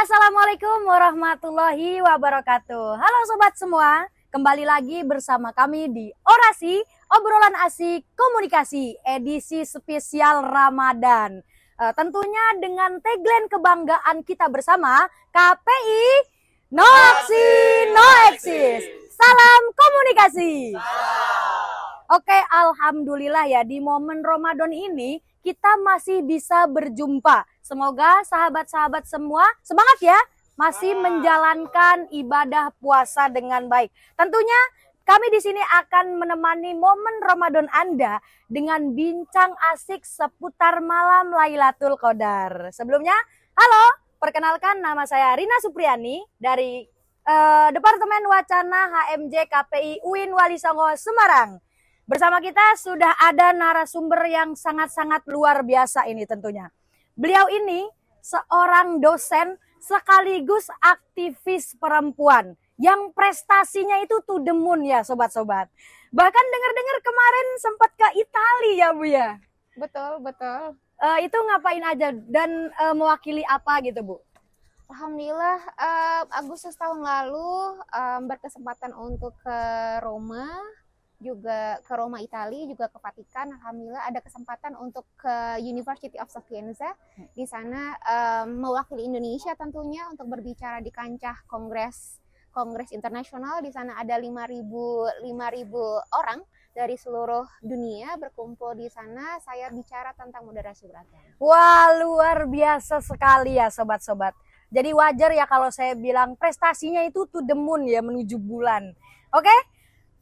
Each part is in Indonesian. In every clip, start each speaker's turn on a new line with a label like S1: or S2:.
S1: Assalamualaikum warahmatullahi wabarakatuh. Halo sobat semua, kembali lagi bersama kami di Orasi, obrolan asik komunikasi edisi spesial Ramadan. Tentunya dengan tagline kebanggaan kita bersama, KPI No Aksi No Eksis. Salam komunikasi. Oke, alhamdulillah ya, di momen Ramadan ini kita masih bisa berjumpa. Semoga sahabat-sahabat semua semangat ya, masih menjalankan ibadah puasa dengan baik. Tentunya kami di sini akan menemani momen Ramadan Anda dengan bincang asik seputar malam Lailatul Qadar. Sebelumnya, halo, perkenalkan nama saya Rina Supriyani dari Departemen Wacana HMJ KPI UIN Wali Songo Semarang. Bersama kita sudah ada narasumber yang sangat-sangat luar biasa ini tentunya. Beliau ini seorang dosen sekaligus aktivis perempuan yang prestasinya itu to the moon ya sobat-sobat. Bahkan dengar-dengar kemarin sempat ke Italia ya Bu ya?
S2: Betul.
S1: Itu ngapain aja dan mewakili apa gitu Bu?
S2: Alhamdulillah Agustus tahun lalu berkesempatan untuk ke Roma, juga ke Roma Italia, juga ke Vatikan. Alhamdulillah ada kesempatan untuk ke University of Sapienza. Di sana mewakili Indonesia tentunya untuk berbicara di kancah kongres internasional. Di sana ada 5.000 orang dari seluruh dunia berkumpul di sana. Saya bicara tentang moderasi beragama.
S1: Wah, luar biasa sekali ya sobat-sobat. Jadi wajar ya kalau saya bilang prestasinya itu to the moon ya, menuju bulan. Oke?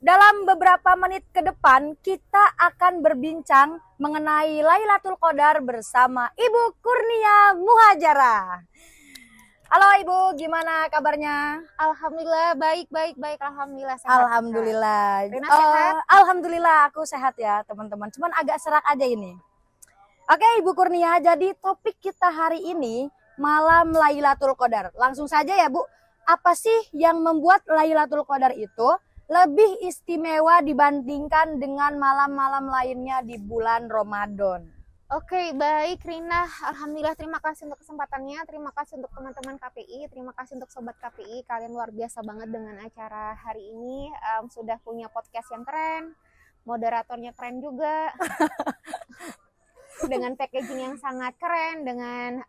S1: Dalam beberapa menit ke depan kita akan berbincang mengenai Lailatul Qadar bersama Ibu Kurnia Muhajara. Halo Ibu, gimana kabarnya?
S2: Alhamdulillah baik. Alhamdulillah sehat.
S1: Alhamdulillah.
S2: Rina sehat?
S1: Alhamdulillah aku sehat ya teman-teman. Cuman agak serak aja ini. Oke Ibu Kurnia, jadi topik kita hari ini malam Lailatul Qadar. Langsung saja ya Bu, apa sih yang membuat Lailatul Qadar itu lebih istimewa dibandingkan dengan malam-malam lainnya di bulan Ramadan?
S2: Oke, baik Rina. Alhamdulillah, terima kasih untuk kesempatannya. Terima kasih untuk teman-teman KPI. Terima kasih untuk sobat KPI. Kalian luar biasa banget dengan acara hari ini. Sudah punya podcast yang keren. Moderatornya keren juga. Dengan packaging yang sangat keren, dengan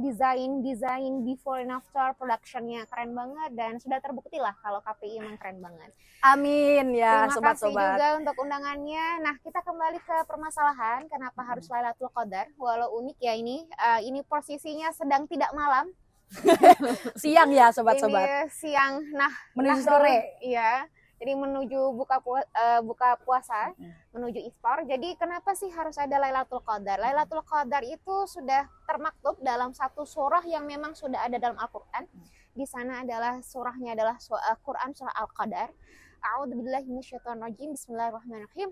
S2: desain before and after productionnya keren banget, dan sudah terbukti lah kalau KPI emang keren banget.
S1: Amin ya
S2: Terima kasih
S1: sobat-sobat.
S2: juga untuk undangannya. Nah, kita kembali ke permasalahan kenapa harus Lailatul Qadar. Walau unik ya ini posisinya sedang tidak malam.
S1: Siang ya sobat-sobat.
S2: Ini siang,
S1: Menuju sore.
S2: Iya. Jadi menuju buka puasa, menuju iftar. Jadi kenapa sih harus ada Lailatul Qadar? Lailatul Qadar itu sudah termaktub dalam satu surah yang memang sudah ada dalam Al-Qur'an. Di sana adalah surahnya adalah Quran surah Al-Qadar. A'udzubillahi minasyaitonirrajim. Bismillahirrahmanirrahim.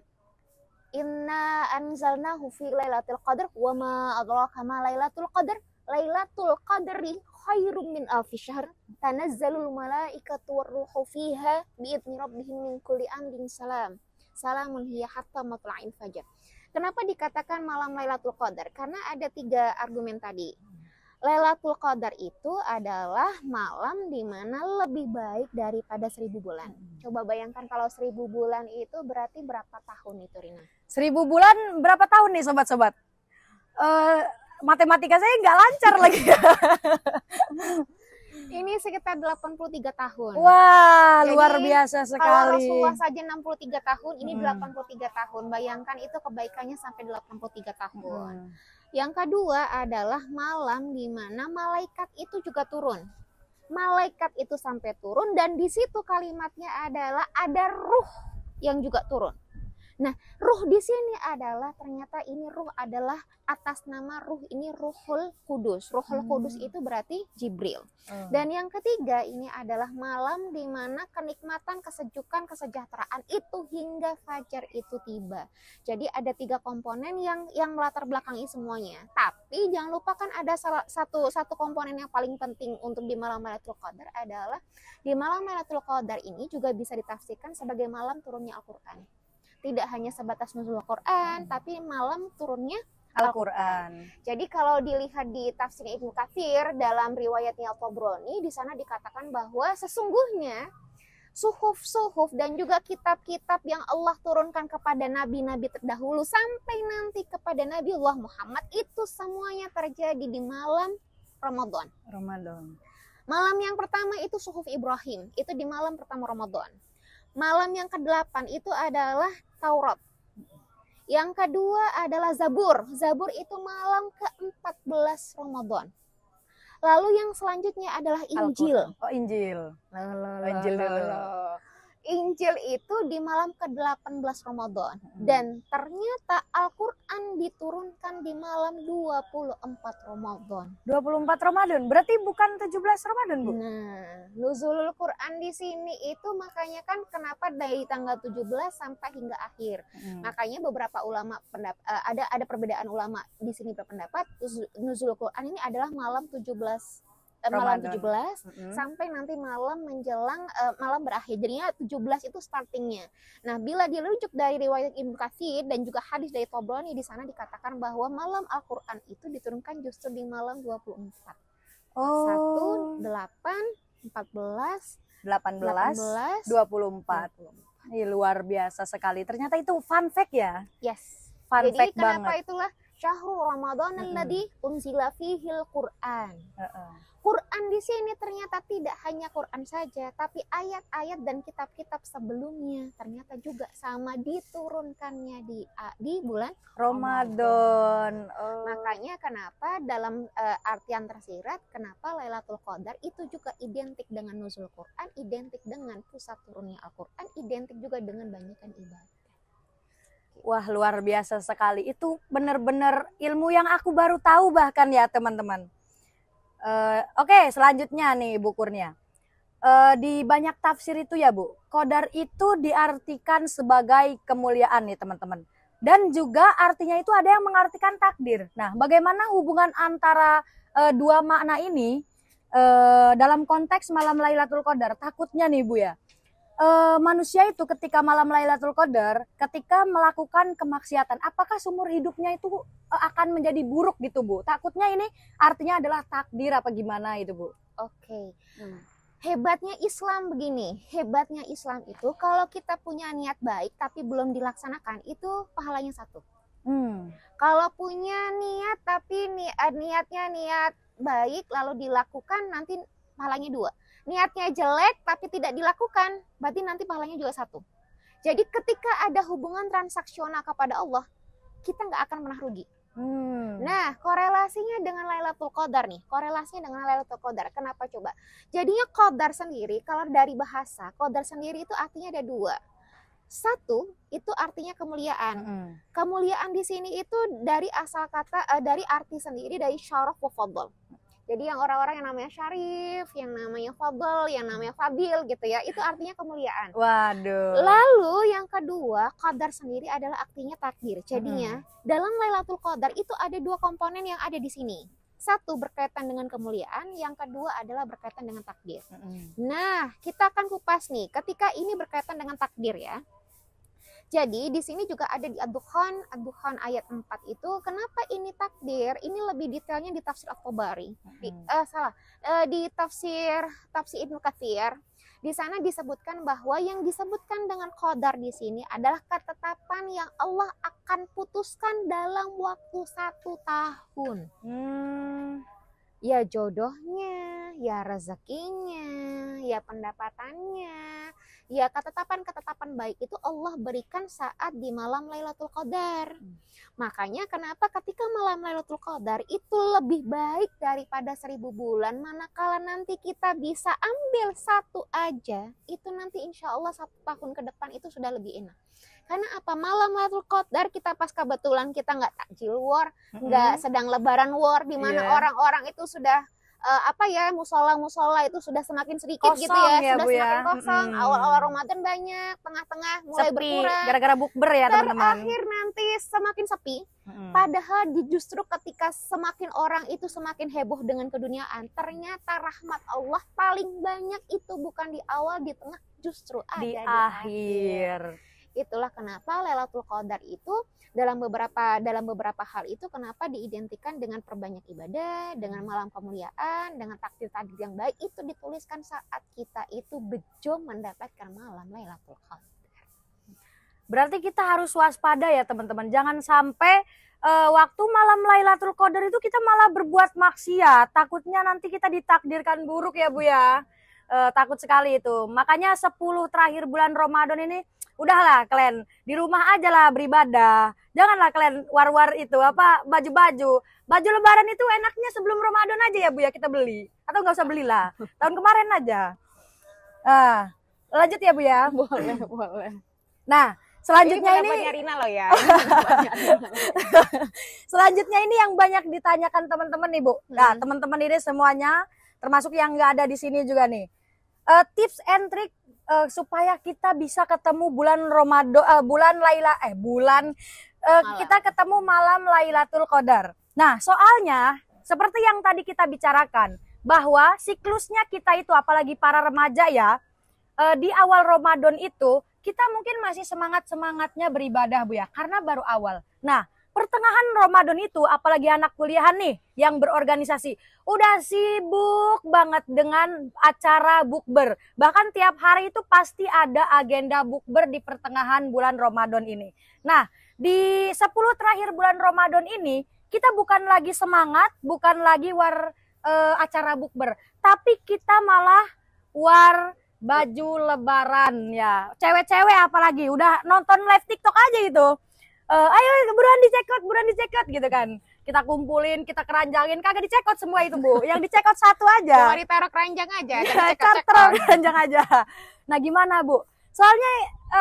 S2: Inna anzalnahu fi Lailatul Qadar wa ma adraka ma Lailatul Qadar. Lailatul Qadri khairum min alfi syahr, tanazzalul malaikatu warruhu fiha biidzni rabbihim min kulli amrin salamun hiya hatta matla'il fajar. Kenapa dikatakan malam Lailatul Qadar? Karena ada 3 argumen tadi. Lailatul Qadar itu adalah malam di mana lebih baik daripada 1000 bulan. Coba bayangkan kalau 1000 bulan itu berarti berapa tahun itu, Rina?
S1: 1000 bulan berapa tahun nih sobat-sobat? Matematika saya nggak lancar lagi.
S2: Ini sekitar 83 tahun.
S1: Wah,
S2: Jadi,
S1: luar biasa sekali.
S2: Kalau Rasulullah saja 63 tahun, ini 83 tahun. Bayangkan itu kebaikannya sampai 83 tahun. Yang kedua adalah malam di mana malaikat itu juga turun. Malaikat itu sampai turun, dan di situ kalimatnya adalah ada ruh yang juga turun. Nah, ruh di sini adalah ternyata ini ruh adalah atas nama ruh ini Ruhul Kudus. Ruhul Kudus itu berarti Jibril. Dan yang ketiga ini adalah malam di mana kenikmatan, kesejukan, kesejahteraan itu hingga fajar itu tiba. Jadi ada 3 komponen yang melatar belakangi semuanya. Tapi jangan lupakan ada satu komponen yang paling penting untuk di malam Lailatul Qadar adalah di malam Lailatul Qadar ini juga bisa ditafsirkan sebagai malam turunnya Al-Qur'an. Tidak hanya sebatas nuzul Quran, tapi malam turunnya
S1: Al-Qur'an.
S2: Jadi kalau dilihat di tafsir Ibnu Katsir dalam riwayatnya Tabrani, di sana dikatakan bahwa sesungguhnya suhuf-suhuf dan juga kitab-kitab yang Allah turunkan kepada nabi-nabi terdahulu sampai nanti kepada Nabi Allah Muhammad itu semuanya terjadi di malam Ramadan. Malam yang pertama itu suhuf Ibrahim, itu di malam pertama Ramadan. Malam yang ke-8 itu adalah Taurat. Yang kedua adalah Zabur. Zabur itu malam ke-14 Ramadan. Lalu yang selanjutnya adalah Injil.
S1: Injil.
S2: Injil dulu. Injil itu di malam ke-18 Ramadan. Dan ternyata Al-Qur'an diturunkan di malam 24 Ramadan.
S1: 24 Ramadan, berarti bukan 17 Ramadan, Bu?
S2: Nah, nuzulul Quran di sini itu makanya kan kenapa dari tanggal 17 sampai hingga akhir. Makanya beberapa ulama ada perbedaan ulama di sini berpendapat nuzulul Quran ini adalah malam 17 sampai nanti malam menjelang malam berakhir. Jadinya 17 itu startingnya. Nah, bila dirujuk dari riwayat Ibnu Katsir dan juga hadis dari Tabrani, di sana dikatakan bahwa malam Al-Qur'an itu diturunkan justru di malam 24. 1, 8, 14,
S1: 18, 24. Ini luar biasa sekali. Ternyata itu fun fact ya?
S2: Yes.
S1: Fun
S2: Jadi
S1: fact
S2: kenapa
S1: banget.
S2: itulah Syahrul Ramadan alladzi unzila fihil Qur'an. Quran di sini ternyata tidak hanya Quran saja, tapi ayat-ayat dan kitab-kitab sebelumnya ternyata juga sama diturunkannya di bulan
S1: Ramadan.
S2: Makanya kenapa dalam artian tersirat, kenapa Lailatul Qadar itu juga identik dengan nuzul Quran, identik dengan pusat turunnya Al-Quran, identik juga dengan banyakkan ibadah.
S1: Wah, luar biasa sekali. Itu benar-benar ilmu yang aku baru tahu bahkan ya teman-teman. Oke, selanjutnya nih Bu Kurnia. Di banyak tafsir itu ya Bu, qadar itu diartikan sebagai kemuliaan nih teman-teman. Dan juga artinya itu ada yang mengartikan takdir. Nah, bagaimana hubungan antara dua makna ini dalam konteks malam Lailatul Qadar? Takutnya nih Bu ya, manusia itu ketika malam Lailatul Qadar, ketika melakukan kemaksiatan, apakah seumur hidupnya itu akan menjadi buruk gitu Bu? Takutnya ini artinya adalah takdir apa gimana itu Bu?
S2: Oke. Hebatnya Islam begini, hebatnya Islam itu kalau kita punya niat baik tapi belum dilaksanakan, itu pahalanya 1. Kalau punya niat tapi niatnya niat baik lalu dilakukan, nanti pahalanya 2. Niatnya jelek tapi tidak dilakukan, berarti nanti pahalanya juga 1. Jadi ketika ada hubungan transaksional kepada Allah, kita nggak akan pernah rugi. Nah, korelasinya dengan Lailatul Qadar nih, korelasinya dengan Lailatul Qadar. Kenapa coba? Jadinya qadar sendiri, kalau dari bahasa, qadar sendiri itu artinya ada 2. 1 itu artinya kemuliaan. Kemuliaan di sini itu dari asal kata, dari arti sendiri dari syaraf wa fadl. Jadi yang orang-orang yang namanya syarif, yang namanya fadl, yang namanya fadil gitu ya, itu artinya kemuliaan.
S1: Waduh.
S2: Lalu yang kedua, qadar sendiri adalah artinya takdir. Jadinya dalam Lailatul Qadar itu ada 2 komponen yang ada di sini. 1 berkaitan dengan kemuliaan, yang kedua adalah berkaitan dengan takdir. Nah, kita akan kupas nih, ketika ini berkaitan dengan takdir ya. Jadi di sini juga ada di Ad-Dukhan ayat 4 itu, kenapa ini takdir? Ini lebih detailnya di tafsir At-Tabari. Di tafsir Ibnu Katsir. Di sana disebutkan bahwa yang disebutkan dengan qadar di sini adalah ketetapan yang Allah akan putuskan dalam waktu 1 tahun. Ya jodohnya, ya rezekinya, ya pendapatannya, ya ketetapan-ketetapan baik itu Allah berikan saat di malam Lailatul Qadar. Makanya kenapa ketika malam Lailatul Qadar itu lebih baik daripada 1000 bulan, manakala nanti kita bisa ambil 1 aja, itu nanti insya Allah 1 tahun ke depan itu sudah lebih enak. Karena apa? Malam Lailatul Qadar kita pas kebetulan kita nggak takjil war, nggak sedang lebaran war, di mana orang-orang itu sudah musola itu sudah semakin sedikit kosong, gitu ya, sudah semakin kosong. Awal-awal Ramadan banyak, tengah-tengah mulai
S1: sepi,
S2: berkurang.
S1: Gara-gara bukber ya teman-teman.
S2: Terakhir nanti semakin sepi. Padahal justru ketika semakin orang itu semakin heboh dengan keduniaan, ternyata rahmat Allah paling banyak itu bukan di awal, di tengah, justru ada
S1: di akhir.
S2: Itulah kenapa Lailatul Qadar itu dalam beberapa hal itu kenapa diidentikan dengan perbanyak ibadah, dengan malam kemuliaan, dengan takdir-takdir yang baik, itu dituliskan saat kita itu bejo mendapatkan malam Lailatul Qadar.
S1: Berarti kita harus waspada ya teman-teman. Jangan sampai waktu malam Lailatul Qadar itu kita malah berbuat maksiat. Takutnya nanti kita ditakdirkan buruk ya Bu ya. Takut sekali itu. Makanya 10 terakhir bulan Ramadan ini udahlah kalian di rumah aja lah beribadah. Janganlah kalian war-war itu apa baju-baju. Baju lebaran itu enaknya sebelum Ramadan aja ya Bu ya kita beli. Atau nggak usah belilah. Tahun kemarin aja. Lanjut ya Bu ya.
S2: Boleh, boleh.
S1: Nah, selanjutnya ini
S2: Rina loh ya.
S1: selanjutnya ini yang banyak ditanyakan teman-teman nih Bu. Nah, teman-teman ini semuanya termasuk yang nggak ada di sini juga nih. Tips and trick supaya kita bisa ketemu bulan Ramadan, kita ketemu malam Lailatul Qadar. Nah, soalnya seperti yang tadi kita bicarakan bahwa siklusnya kita itu apalagi para remaja ya, di awal Ramadan itu kita mungkin masih semangatnya beribadah Bu ya, karena baru awal. Nah, pertengahan Ramadan itu apalagi anak kuliahan nih yang berorganisasi udah sibuk banget dengan acara bukber. Bahkan tiap hari itu pasti ada agenda bukber di pertengahan bulan Ramadan ini. Nah, di 10 terakhir bulan Ramadan ini kita bukan lagi semangat, bukan lagi acara bukber, tapi kita malah baju lebaran ya. Cewek-cewek apalagi udah nonton live TikTok aja itu. Ayo buruan dicekot gitu kan. Kita kumpulin, kita keranjangin, kagak dicekot semua itu Bu. Yang dicekot satu aja.
S2: Cuma ditaruh keranjang aja.
S1: Taruh keranjang aja. Nah gimana Bu? Soalnya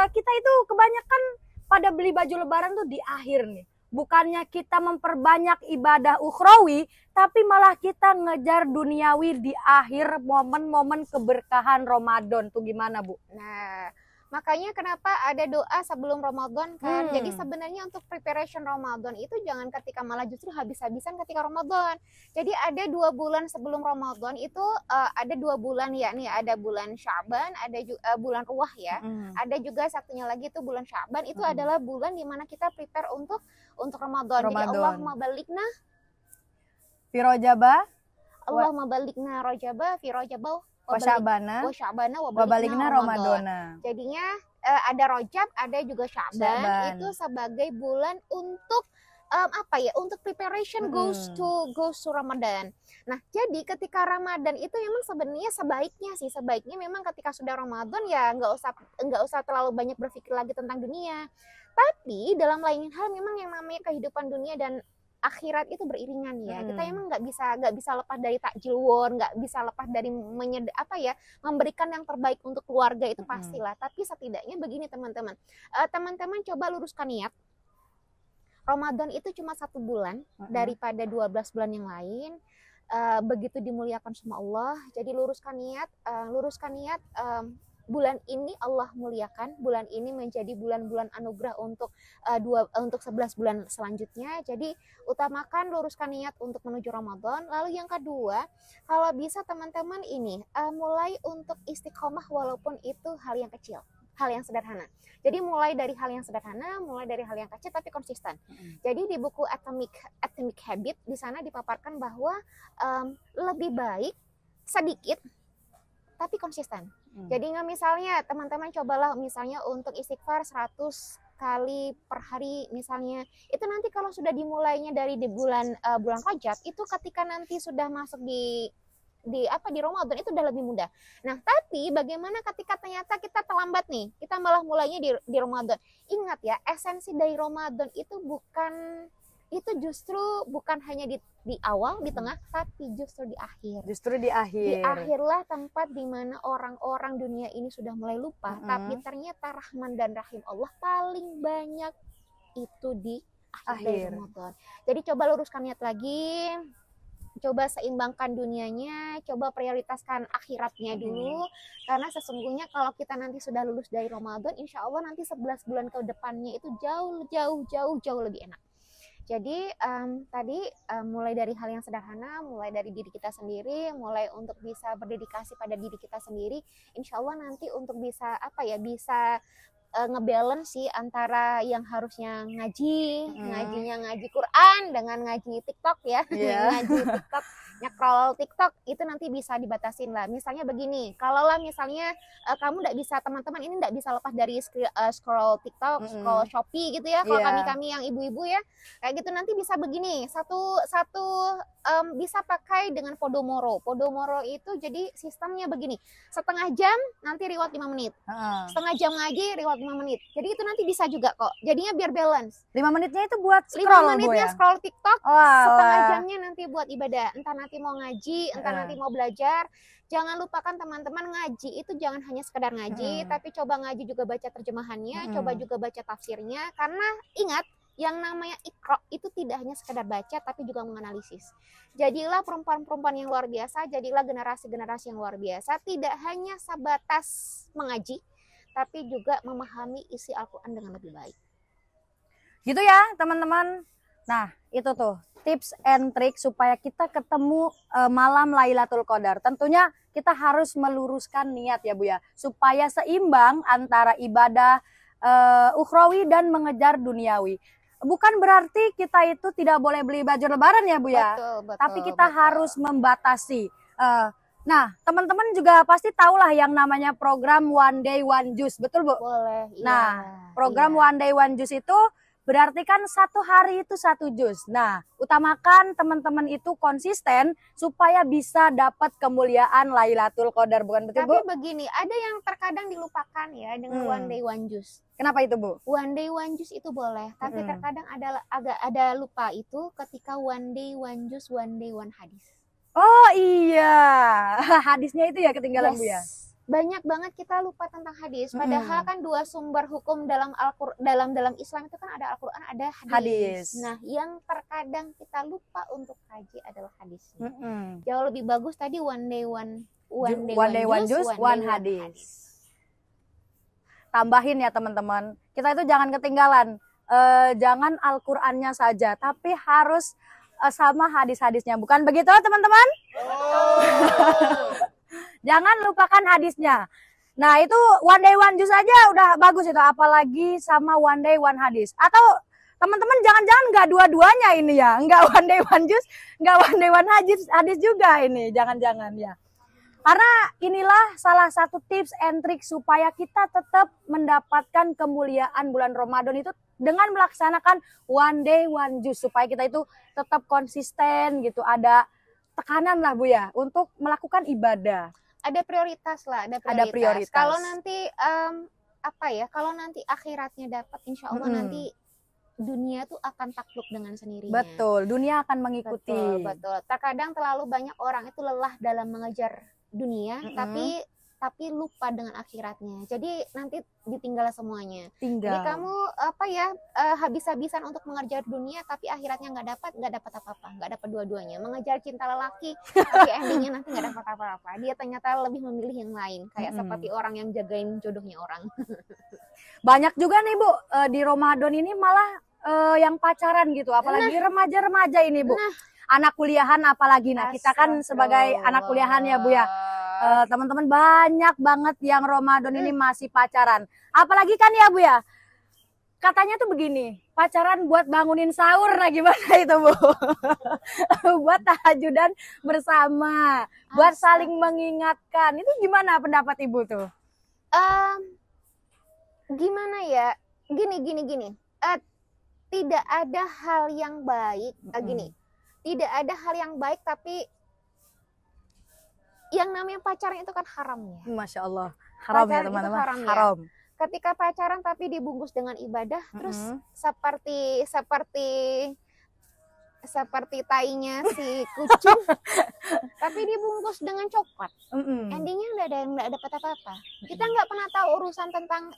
S1: kita itu kebanyakan pada beli baju lebaran tuh di akhir nih. Bukannya kita memperbanyak ibadah ukhrawi, tapi malah kita ngejar duniawi di akhir momen-momen keberkahan Ramadan. Tuh gimana Bu?
S2: Nah, makanya kenapa ada doa sebelum Ramadan kan. Jadi sebenarnya untuk preparation Ramadan itu jangan ketika malah justru habis-habisan ketika Ramadan. Jadi ada 2 bulan sebelum Ramadan itu ada 2 bulan ya nih, ada bulan Syaban, ada juga bulan Ruwah ya. Ada juga satunya lagi itu bulan Syaban, itu adalah bulan dimana kita prepare untuk Ramadan. Jadi Allahumma balikna
S1: fi Rajaba,
S2: Allahumma balikna Rajaba fi Rajaba
S1: wa Sya'bana wa balikna Ramadana.
S2: Jadinya ada Rajab, ada juga Sya'ban. Itu sebagai bulan untuk untuk preparation goes to Ramadan. Nah, jadi ketika Ramadan itu memang sebenarnya sebaiknya memang ketika sudah Ramadan ya nggak usah terlalu banyak berpikir lagi tentang dunia. Tapi dalam lain hal memang yang namanya kehidupan dunia dan akhirat itu beriringan ya. Kita emang nggak bisa lepas dari takjil war, nggak bisa lepas dari memberikan yang terbaik untuk keluarga itu pastilah. Tapi setidaknya begini teman-teman, teman-teman coba luruskan niat. Ramadan itu cuma 1 bulan daripada 12 bulan yang lain. Begitu dimuliakan sama Allah. Jadi luruskan niat. Bulan ini Allah muliakan, bulan ini menjadi bulan-bulan anugerah untuk 11 bulan selanjutnya. Jadi utamakan luruskan niat untuk menuju Ramadan. Lalu yang kedua, kalau bisa teman-teman ini mulai untuk istiqomah walaupun itu hal yang kecil, hal yang sederhana. Jadi mulai dari hal yang sederhana, mulai dari hal yang kecil tapi konsisten. Jadi di buku Atomic Habit di sana dipaparkan bahwa lebih baik sedikit tapi konsisten. Jadi nggak misalnya teman-teman cobalah misalnya untuk istighfar 100 kali per hari misalnya. Itu nanti kalau sudah dimulainya dari di bulan Rajab itu ketika nanti sudah masuk di Ramadan itu udah lebih mudah. Nah, tapi bagaimana ketika ternyata kita terlambat nih, kita malah mulainya di Ramadan. Ingat ya, esensi dari Ramadan itu justru bukan hanya di awal, di tengah, tapi justru di akhir.
S1: Justru di akhir.
S2: Di akhirlah tempat di mana orang-orang dunia ini sudah mulai lupa, tapi ternyata Rahman dan Rahim Allah paling banyak itu di akhir Ramadan. Jadi coba luruskan niat lagi. Coba seimbangkan dunianya, coba prioritaskan akhiratnya dulu, karena sesungguhnya kalau kita nanti sudah lulus dari Ramadan, insya Allah nanti 11 bulan ke depannya itu jauh lebih enak. Jadi tadi mulai dari hal yang sederhana, mulai dari diri kita sendiri, mulai untuk bisa berdedikasi pada diri kita sendiri, insya Allah nanti untuk bisa ngebalance sih antara yang harusnya ngajinya ngaji Quran dengan ngaji TikTok ya. Ngaji TikTok, nyekrol TikTok itu nanti bisa dibatasin lah. Misalnya begini, kalau lah misalnya kamu nggak bisa, teman-teman ini nggak bisa lepas dari scroll TikTok, scroll Shopee gitu ya. Kalau kami yang ibu-ibu ya kayak gitu, nanti bisa begini, satu bisa pakai dengan Podomoro. Podomoro itu jadi sistemnya begini, setengah jam nanti reward 5 menit, setengah jam ngaji reward 5 menit. Jadi itu nanti bisa juga kok, jadinya biar balance.
S1: 5 menitnya itu buat scroll,
S2: 5 menitnya scroll TikTok, setengah jamnya nanti buat ibadah, entah nanti mau ngaji, entah nanti mau belajar. Jangan lupakan teman-teman, ngaji itu jangan hanya sekedar ngaji, tapi coba ngaji juga baca terjemahannya, coba juga baca tafsirnya, karena ingat, yang namanya Iqra itu tidak hanya sekedar baca tapi juga menganalisis. Jadilah perempuan-perempuan yang luar biasa, jadilah generasi-generasi yang luar biasa, tidak hanya sebatas mengaji tapi juga memahami isi Al-Qur'an dengan lebih baik.
S1: Gitu ya, teman-teman. Nah, itu tuh tips and trick supaya kita ketemu malam Lailatul Qadar. Tentunya kita harus meluruskan niat ya Bu ya, supaya seimbang antara ibadah ukhrawi dan mengejar duniawi. Bukan berarti kita itu tidak boleh beli baju lebaran ya Bu ya, betul, tapi kita harus membatasi. Nah, teman-teman juga pasti tahulah yang namanya program One Day One Juice, betul Bu?
S2: Boleh.
S1: Nah, program One Day One Juice itu berarti kan 1 hari itu 1 jus. Nah, utamakan teman-teman itu konsisten supaya bisa dapat kemuliaan Lailatul Qadar, bukan betul Bu?
S2: Tapi begini, ada yang terkadang dilupakan ya dengan One Day One Juice.
S1: Kenapa itu Bu?
S2: One Day One Juice itu boleh, tapi terkadang ada lupa itu ketika One Day One Juice, One Day One Hadis.
S1: Oh iya, hadisnya itu ya ketinggalan Bu ya?
S2: Banyak banget kita lupa tentang hadis. Padahal kan 2 sumber hukum dalam dalam Islam itu kan ada Al-Qur'an, ada hadis. Nah, yang terkadang kita lupa untuk kaji adalah hadisnya. Jauh lebih bagus tadi One Day One Juice, One Hadis.
S1: Tambahin ya teman-teman. Kita itu jangan ketinggalan. Jangan Al-Qur'annya saja, tapi harus sama hadis-hadisnya. Bukan begitu teman-teman? Jangan lupakan hadisnya. Nah, itu One Day One Juice aja udah bagus itu, apalagi sama One Day One Hadis. Atau teman-teman jangan-jangan nggak dua-duanya ini ya, nggak One Day One Juice, nggak One Day One Hadis juga ini, jangan-jangan ya. Karena inilah salah satu tips and trick supaya kita tetap mendapatkan kemuliaan bulan Ramadan itu dengan melaksanakan One Day One Juice, supaya kita itu tetap konsisten gitu, ada tekanan lah Bu ya untuk melakukan ibadah.
S2: Ada prioritas lah, ada prioritas. Kalau nanti kalau nanti akhiratnya dapat, insya Allah nanti dunia tuh akan takluk dengan sendirinya.
S1: Betul, dunia akan mengikuti.
S2: Betul. Terkadang terlalu banyak orang itu lelah dalam mengejar dunia, tapi lupa dengan akhiratnya. Jadi nanti ditinggal semuanya. Jadi kamu habis-habisan untuk mengejar dunia, tapi akhiratnya nggak dapat apa-apa, nggak dapat dua-duanya. Mengejar cinta lelaki, tapi endingnya nanti nggak dapat apa-apa. Dia ternyata lebih memilih yang lain, kayak seperti orang yang jagain jodohnya orang.
S1: Banyak juga nih Bu, di Ramadan ini malah yang pacaran gitu, apalagi remaja-remaja ini Bu. Anak kuliahan apalagi. Nah, kita kan sebagai anak kuliahan ya Bu ya. Teman-teman banyak banget yang Ramadan ini masih pacaran. Apalagi kan ya Bu ya, katanya tuh begini, pacaran buat bangunin sahur. Nah gimana itu Bu? Buat tahajudan bersama, buat saling mengingatkan. Itu gimana pendapat Ibu tuh?
S2: Gimana ya, gini. Tidak ada hal yang baik, tidak ada hal yang baik, tapi yang namanya pacaran itu kan haram ya.
S1: Masya Allah, haram ya teman-teman, haram.
S2: Ketika pacaran tapi dibungkus dengan ibadah, terus seperti tainya si kucing, tapi dibungkus dengan coklat. Endingnya nggak dapat apa-apa. Kita nggak pernah tahu urusan tentang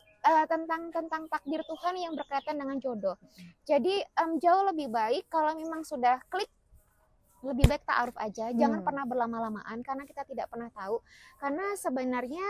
S2: takdir Tuhan yang berkaitan dengan jodoh. Jadi jauh lebih baik kalau memang sudah klik, lebih baik ta'aruf aja, jangan pernah berlama-lamaan, karena kita tidak pernah tahu. Karena sebenarnya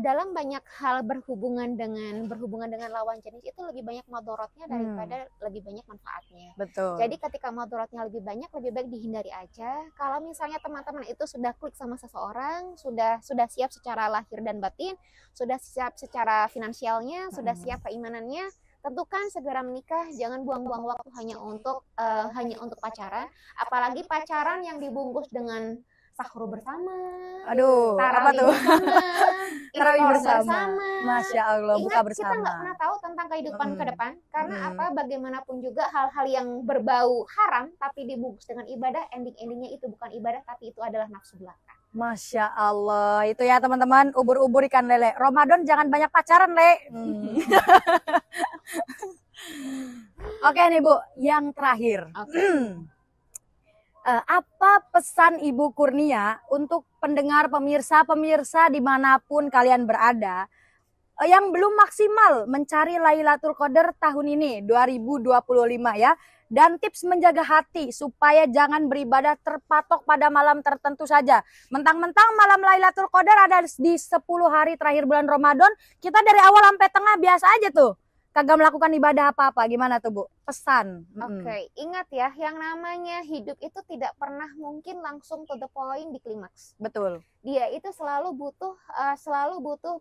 S2: dalam banyak hal berhubungan dengan lawan jenis itu lebih banyak madorotnya daripada lebih banyak manfaatnya.
S1: Betul.
S2: Jadi ketika madorotnya lebih banyak, lebih baik dihindari aja. Kalau misalnya teman-teman itu sudah klik sama seseorang, sudah siap secara lahir dan batin, sudah siap secara finansialnya, sudah siap keimanannya, tentukan segera menikah. Jangan buang-buang waktu hanya untuk pacaran, apalagi pacaran yang dibungkus dengan sahur bersama,
S1: aduh, apa tuh? Tarawih bersama. Masya Allah, buka bersama.
S2: Kita nggak pernah tahu tentang kehidupan ke depan, karena apa? Bagaimanapun juga hal-hal yang berbau haram tapi dibungkus dengan ibadah, ending-endingnya itu bukan ibadah tapi itu adalah nafsu belaka.
S1: Masya Allah, itu ya teman-teman, ubur-ubur ikan lele. Ramadan jangan banyak pacaran, Le. Oke nih Bu, yang terakhir. Apa pesan Ibu Kurnia untuk pendengar pemirsa dimanapun kalian berada yang belum maksimal mencari Lailatul Qadar tahun ini 2025 ya, dan tips menjaga hati supaya jangan beribadah terpatok pada malam tertentu saja. Mentang-mentang malam Lailatul Qadar ada di 10 hari terakhir bulan Ramadan, kita dari awal sampai tengah biasa aja tuh, kagak melakukan ibadah apa-apa. Gimana tuh Bu? Pesan.
S2: Oke, ingat ya, yang namanya hidup itu tidak pernah mungkin langsung to the point di klimaks.
S1: Betul.
S2: Dia itu selalu butuh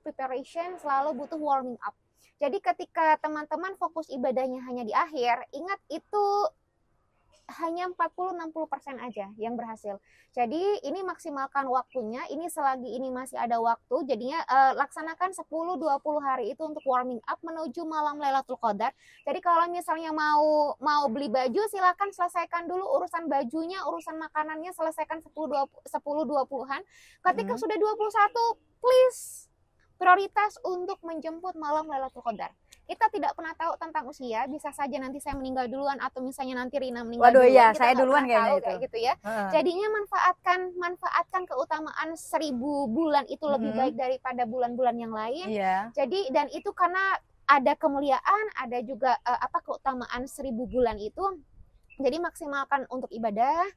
S2: preparation, selalu butuh warming up. Jadi ketika teman-teman fokus ibadahnya hanya di akhir, ingat itu hanya 40-60% aja yang berhasil. Jadi ini maksimalkan waktunya, ini selagi ini masih ada waktu, jadinya laksanakan 10-20 hari itu untuk warming up menuju malam Lailatul Qadar. Jadi kalau misalnya mau beli baju, silakan selesaikan dulu urusan bajunya, urusan makanannya selesaikan 10-20-an. Ketika sudah 21, please prioritas untuk menjemput malam Lailatul Qadar. Kita tidak pernah tahu tentang usia, bisa saja nanti saya meninggal duluan atau misalnya nanti Rina meninggal duluan.
S1: Waduh iya,
S2: kita
S1: saya duluan kayaknya itu.
S2: Kayak gitu ya. Jadinya manfaatkan keutamaan 1000 bulan itu lebih baik daripada bulan-bulan yang lain. Jadi dan itu karena ada kemuliaan, ada juga keutamaan 1000 bulan itu. Jadi maksimalkan untuk ibadah.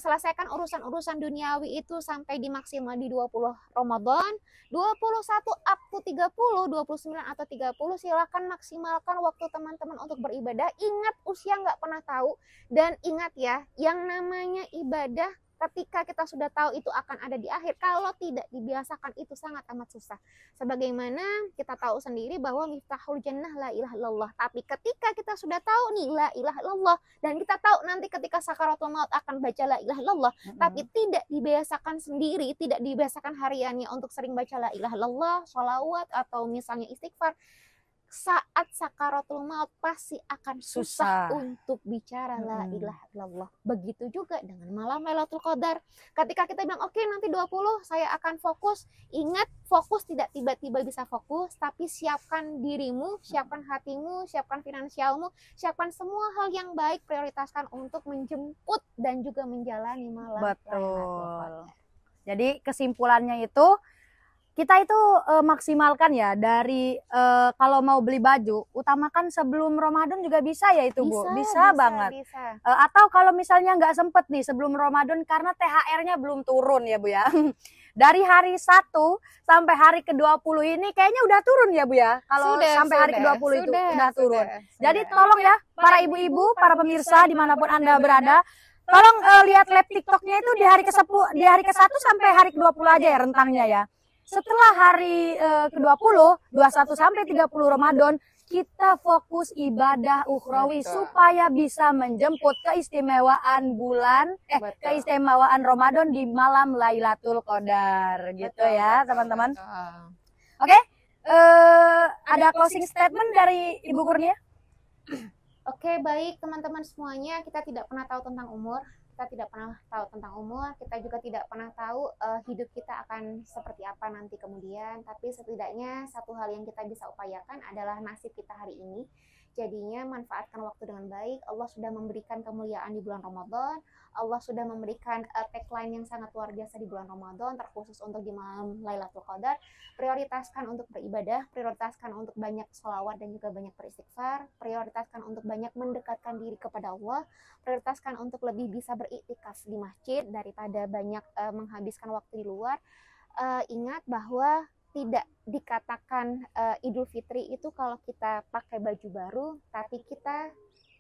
S2: Selesaikan urusan-urusan duniawi itu sampai di maksimal di 20 Ramadan, 21 up to 30, 29 atau 30 silakan maksimalkan waktu teman-teman untuk beribadah. Ingat usia nggak pernah tahu, dan ingat ya, yang namanya ibadah ketika kita sudah tahu itu akan ada di akhir, kalau tidak dibiasakan itu sangat amat susah. Sebagaimana kita tahu sendiri bahwa miftahul jannah la ilaha illallah. Tapi ketika kita sudah tahu nih la ilaha illallah, dan kita tahu nanti ketika sakaratul maut akan baca la ilaha illallah, tapi tidak dibiasakan sendiri, tidak dibiasakan hariannya untuk sering baca la ilaha illallah, sholawat atau misalnya istighfar, saat sakaratul maut pasti akan susah untuk bicara la ilaha illallah. Begitu juga dengan malam Lailatul Qadar. Ketika kita bilang oke, nanti 20 saya akan fokus. Ingat, fokus tidak tiba-tiba bisa fokus, tapi siapkan dirimu, siapkan hatimu, siapkan finansialmu, siapkan semua hal yang baik, prioritaskan untuk menjemput dan juga menjalani malam Lailatul Qadar.
S1: Jadi kesimpulannya itu, kita itu maksimalkan ya dari kalau mau beli baju, utamakan sebelum Ramadan juga bisa ya itu Bu, bisa banget. Atau kalau misalnya nggak sempet nih sebelum Ramadan karena THR-nya belum turun ya Bu ya. Dari hari 1 sampai hari ke-20 ini kayaknya udah turun ya Bu ya. Kalau sampai hari ke-20 itu udah turun. Jadi tolong ya para ibu-ibu, para pemirsa dimanapun Anda berada, tolong lihat lab TikToknya itu di hari ke-1 sampai hari ke-20 aja ya rentangnya ya. Setelah hari ke-20, 21 sampai 30 Ramadan, kita fokus ibadah ukhrawi supaya bisa menjemput keistimewaan keistimewaan Ramadan di malam Lailatul Qadar gitu ya, teman-teman. Oke, ada closing statement dari Ibu Kurnia?
S2: Oke, baik teman-teman semuanya, kita tidak pernah tahu tentang umur. Kita tidak pernah tahu tentang umur, kita juga tidak pernah tahu hidup kita akan seperti apa nanti kemudian, tapi setidaknya satu hal yang kita bisa upayakan adalah nasib kita hari ini. Jadinya manfaatkan waktu dengan baik. Allah sudah memberikan kemuliaan di bulan Ramadan, Allah sudah memberikan tagline yang sangat luar biasa di bulan Ramadan, terkhusus untuk di malam Lailatul Qadar. Prioritaskan untuk beribadah, prioritaskan untuk banyak sholawat dan juga banyak beristighfar, prioritaskan untuk banyak mendekatkan diri kepada Allah, prioritaskan untuk lebih bisa beriktikaf di masjid daripada banyak menghabiskan waktu di luar. Ingat bahwa tidak dikatakan Idul Fitri itu kalau kita pakai baju baru, tapi kita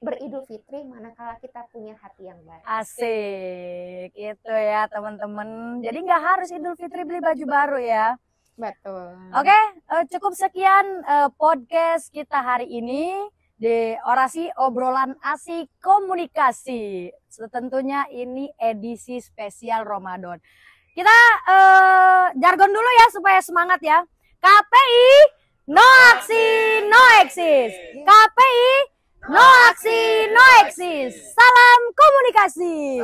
S2: beridul fitri manakala kita punya hati yang baik.
S1: Asik, itu ya teman-teman. Jadi nggak harus Idul Fitri beli baju baru ya.
S2: Betul.
S1: Oke, cukup sekian podcast kita hari ini di Orasi Obrolan Asik Komunikasi. Tentunya ini edisi spesial Ramadan. Kita jargon dulu ya supaya semangat ya. KPI no aksi no eksis. KPI no aksi, no eksis. Salam komunikasi.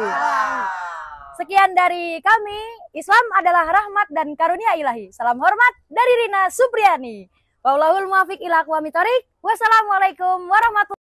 S1: Sekian dari kami. Islam adalah rahmat dan karunia ilahi. Salam hormat dari Rina Supriyani. Wallahul muwaffiq ila aqwamit thoriq. Wassalamualaikum warahmatullahi wabarakatuh.